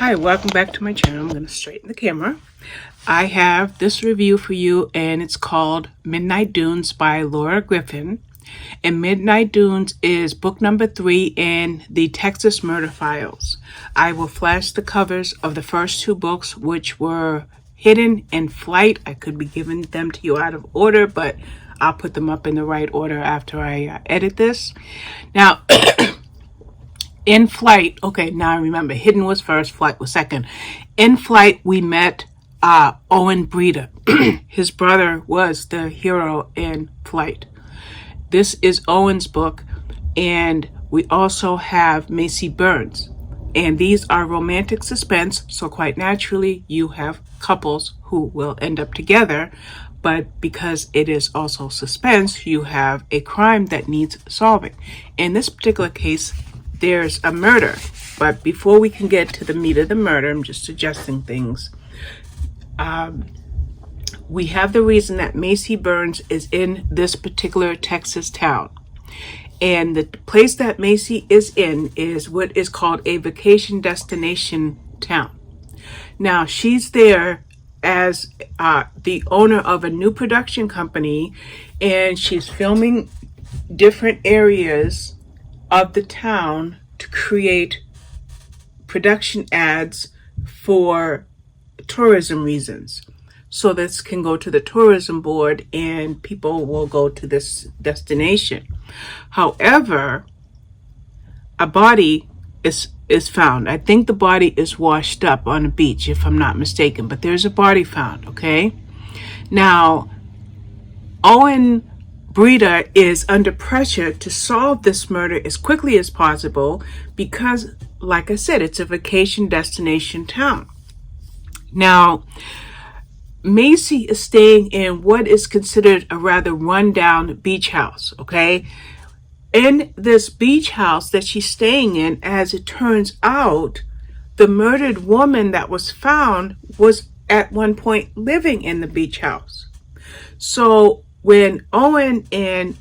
Hi, welcome back to my channel. I'm going to straighten the camera. I have this review for you, and it's called Midnight Dunes by Laura Griffin. And Midnight Dunes is book number 3 in the Texas Murder Files. I will flash the covers of the first 2 books, which were Hidden in Flight. I could be giving them to you out of order, but I'll put them up in the right order after I edit this. Now, In Flight, okay, now I remember. Hidden was first, Flight was second. In Flight, we met Owen Breeder. His brother was the hero in Flight. This is Owen's book, and we also have Macy Burns. And these are romantic suspense, so quite naturally, you have couples who will end up together. But because it is also suspense, you have a crime that needs solving. In this particular case, there's a murder. But before we can get to the meat of the murder, I'm just suggesting things. We have the reason that Macy Burns is in this particular Texas town. And the place that Macy is in is what is called a vacation destination town. Now, she's there as the owner of a new production company, and she's filming different areas of the town to create production ads for tourism reasons. So this can go to the tourism board and people will go to this destination. However, a body is found. I think the body is washed up on a beach, if I'm not mistaken, but there's a body found, okay? Now, Owen Breeder is under pressure to solve this murder as quickly as possible because, like I said, it's a vacation destination town. Now, Macy is staying in what is considered a rather rundown beach house, okay? In this beach house that she's staying in, as it turns out, the murdered woman that was found was at one point living in the beach house. So when Owen and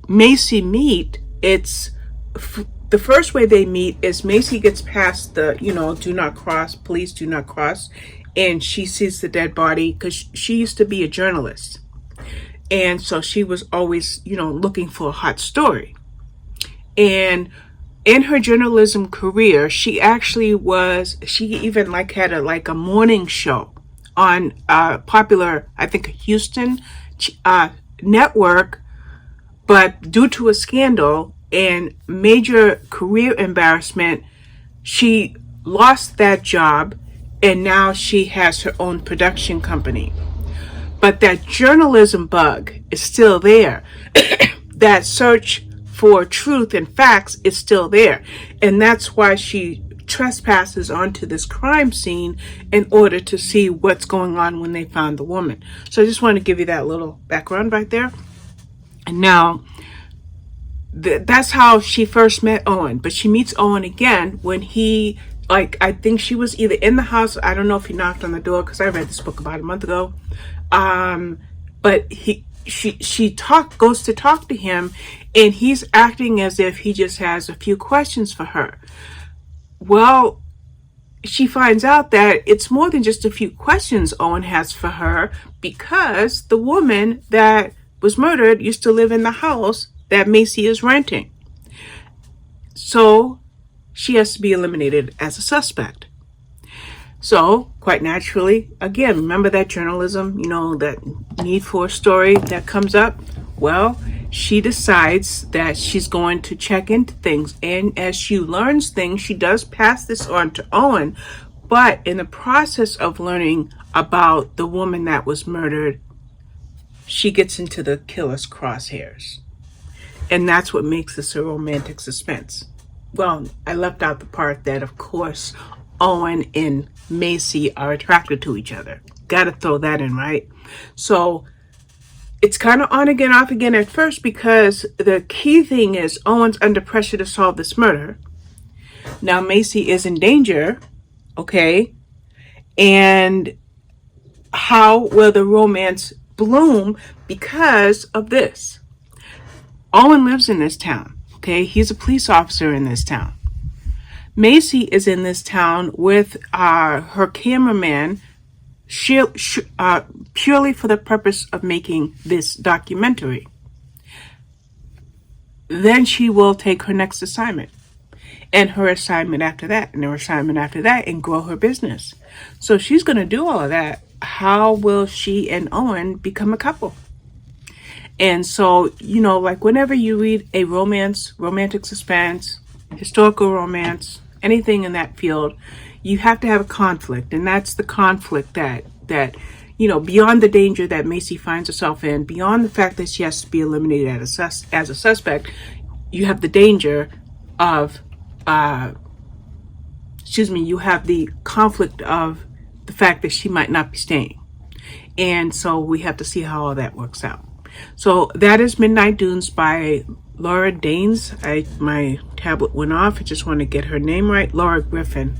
Macy meet, it's the first way they meet is Macy gets past the, do not cross, please do not cross, and she sees the dead body because she used to be a journalist. And so she was always, looking for a hot story. And in her journalism career, she even had a morning show on popular, I think, Houston network, but due to a scandal and major career embarrassment, she lost that job, and now she has her own production company. But that journalism bug is still there. That search for truth and facts is still there. And that's why she trespasses onto this crime scene in order to see what's going on when they found the woman. So I just want to give you that little background right there. And now, that's how she first met Owen. But she meets Owen again when he, I think she was either in the house. I don't know if he knocked on the door because I read this book about a month ago. But she goes to talk to him, and he's acting as if he just has a few questions for her. Well, she finds out that it's more than just a few questions Owen has for her, because the woman that was murdered used to live in the house that Macy is renting. So she has to be eliminated as a suspect. So, quite naturally, again, remember that journalism, that need for a story that comes up? Well, she decides that she's going to check into things. And as she learns things, she does pass this on to Owen. But in the process of learning about the woman that was murdered, she gets into the killer's crosshairs. And that's what makes this a romantic suspense. Well, I left out the part that, of course, Owen and Macy are attracted to each other. Gotta throw that in, right? So it's kind of on again, off again at first, because the key thing is Owen's under pressure to solve this murder. Now Macy is in danger, okay? And how will the romance bloom because of this? Owen lives in this town. Okay, he's a police officer in this town. Macy is in this town with her cameraman, purely for the purpose of making this documentary. Then she will take her next assignment, and her assignment after that, and her assignment after that, and grow her business. So she's going to do all of that. How will she and Owen become a couple? And so, you know, like whenever you read a romance, romantic suspense, historical romance, anything in that field, you have to have a conflict. And that's the conflict that you know, beyond the danger that Macy finds herself in, beyond the fact that she has to be eliminated as a suspect, you have the danger of, you have the conflict of the fact that she might not be staying. And so we have to see how all that works out. So that is Midnight Dunes by Laura Danes. My tablet went off. I just want to get her name right. Laura Griffin.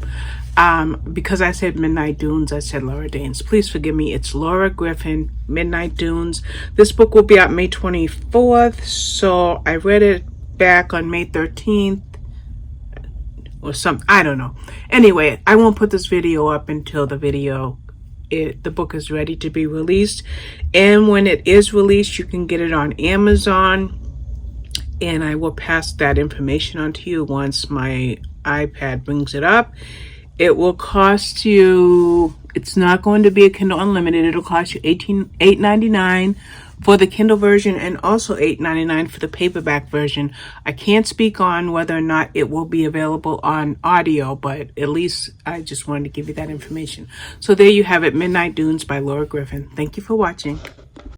Because I said Midnight Dunes, I said Laura Danes. Please forgive me. It's Laura Griffin, Midnight Dunes. This book will be out May 24th. So I read it back on May 13th or something. I don't know. Anyway, I won't put this video up until the book is ready to be released. And when it is released, you can get it on Amazon. And I will pass that information on to you once my iPad brings it up. It will cost you, it's not going to be a Kindle Unlimited. It'll cost you $8.99 for the Kindle version and also $8.99 for the paperback version. I can't speak on whether or not it will be available on audio, but at least I just wanted to give you that information. So there you have it, Midnight Dunes by Laura Griffin. Thank you for watching.